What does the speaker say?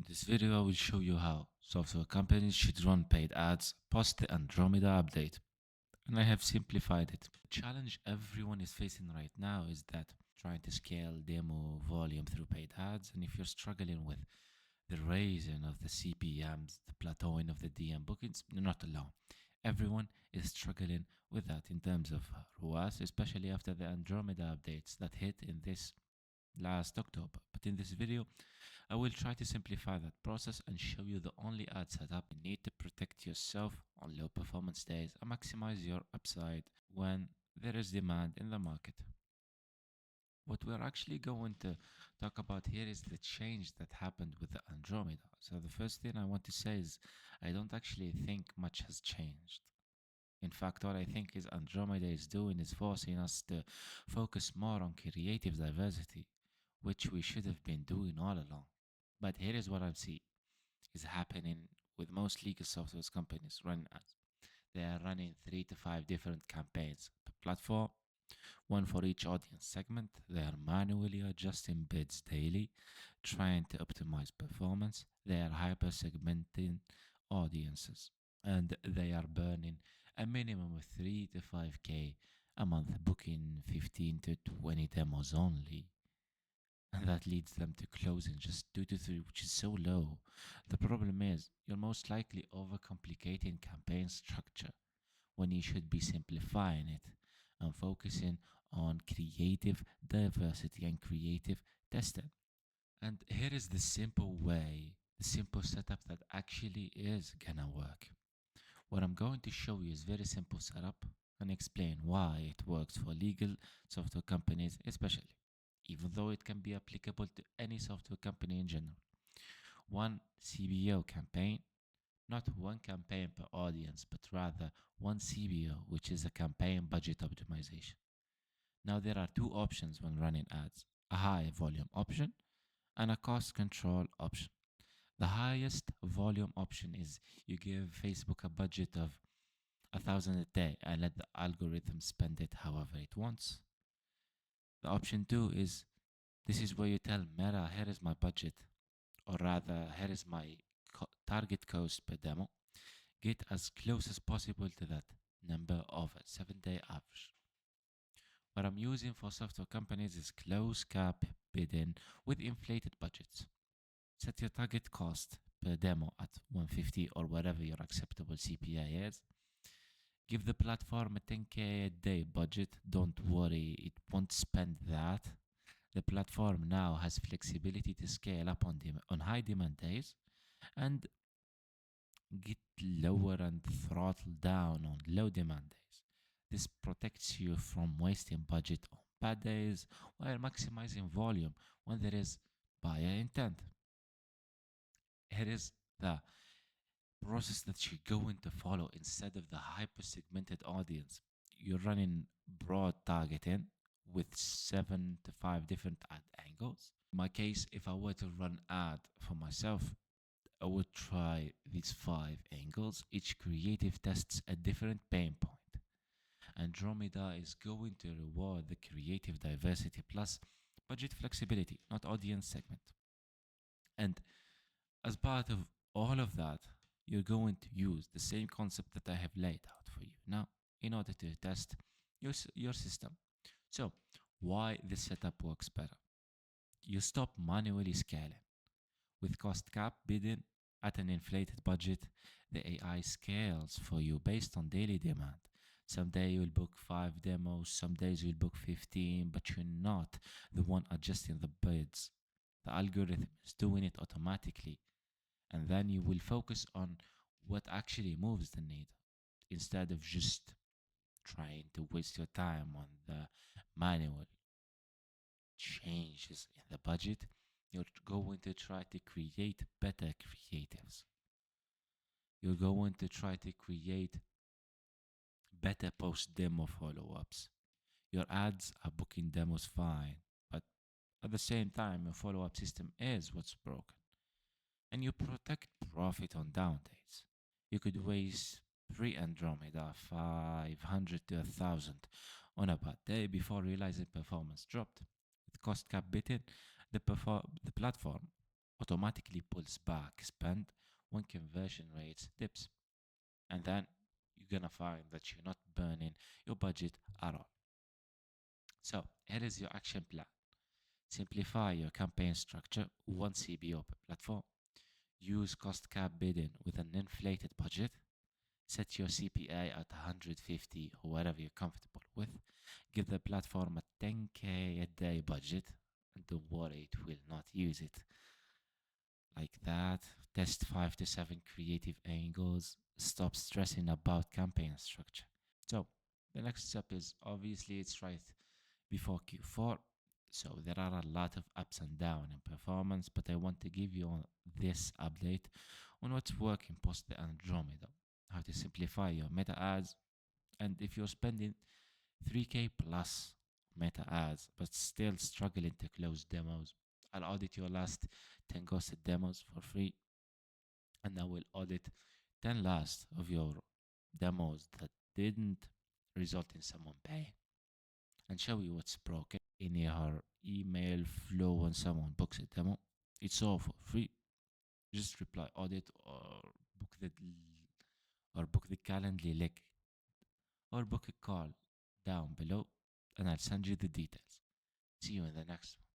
In this video, I will show you how software companies should run paid ads post the Andromeda update. And I have simplified it. The challenge everyone is facing right now is that trying to scale demo volume through paid ads. And if you're struggling with the raising of the CPMs, the plateauing of the DM bookings, you're not alone. Everyone is struggling with that in terms of ROAS, especially after the Andromeda updates that hit in this last October. But in this video, I will try to simplify that process and show you the only ad setup you need to protect yourself on low performance days and maximize your upside when there is demand in the market. What we're actually going to talk about here is the change that happened with the Andromeda. So the first thing I want to say is I don't actually think much has changed. In fact, what I think is Andromeda is doing is forcing us to focus more on creative diversity, which we should have been doing all along. But here is what I see is happening with most legal software companies running ads. They are running 3 to 5 different campaigns per platform, one for each audience segment. They are manually adjusting bids daily, trying to optimize performance. They are hyper segmenting audiences, and they are burning a minimum of 3 to 5K a month, booking 15 to 20 demos only. And that leads them to closing just 2 to 3, which is so low. The problem is you're most likely overcomplicating campaign structure when you should be simplifying it and focusing on creative diversity and creative testing. And here is the simple way, the simple setup that actually is gonna work. What I'm going to show you is very simple setup and explain why it works for legal software companies especially, even though it can be applicable to any software company in general. One CBO campaign, not one campaign per audience, but rather one CBO, which is a campaign budget optimization. Now, there are two options when running ads: a high volume option and a cost control option. The highest volume option is you give Facebook a budget of 1,000 a day and let the algorithm spend it however it wants. The option two is this is where you tell Meta, here is my budget, or rather, here is my target cost per demo. Get as close as possible to that number of a 7-day average. What I'm using for software companies is close cap bidding with inflated budgets. Set your target cost per demo at 150 or whatever your acceptable CPI is. Give the platform a 10K a day budget. Don't worry, it won't spend that. The platform now has flexibility to scale up on high demand days and get lower and throttle down on low demand days. This protects you from wasting budget on bad days while maximizing volume when there is buyer intent. Here is the process that you're going to follow instead of the hyper segmented audience. You're running broad targeting with 7 to 5 different ad angles. In my case, if I were to run ad for myself, I would try these 5 angles. Each creative tests a different pain point. Andromeda is going to reward the creative diversity plus budget flexibility, not audience segment. And as part of all of that, you're going to use the same concept that I have laid out for you now in order to test your system. So, why this setup works better? You stop manually scaling. With cost cap bidding at an inflated budget, the AI scales for you based on daily demand. Some day you'll book 5 demos, some days you'll book 15, but you're not the one adjusting the bids. The algorithm is doing it automatically, and then you will focus on what actually moves the needle instead of just trying to waste your time on the manual changes in the budget. You're going to try to create better creatives. You're going to try to create better post demo follow ups. Your ads are booking demos fine, but at the same time, your follow up system is what's broken. And you protect profit on down days. You could waste pre-Andromeda 500 to 1,000 on a bad day before realizing performance dropped. With cost cap bidding, the platform automatically pulls back spend when conversion rates dips. And then you're gonna find that you're not burning your budget at all. So here is your action plan. Simplify your campaign structure, one CBO per platform. Use cost cap bidding with an inflated budget. Set your CPA at 150 or whatever you're comfortable with. Give the platform a 10K a day budget, and don't worry, it will not use it like that. Test 5 to 7 creative angles. Stop stressing about campaign structure. So the next step is obviously it's right before Q4. So there are a lot of ups and downs in performance, but I want to give you this update on what's working post the Andromeda, how to simplify your meta ads, and if you're spending 3K plus meta ads but still struggling to close demos, I'll audit your last 10 ghosted demos for free, and I will audit 10 last of your demos that didn't result in someone paying, and show you what's broken in your email flow when someone books a demo. It's all for free. Just reply audit book the Calendly link or book a call down below, and I'll send you the details. See you in the next one.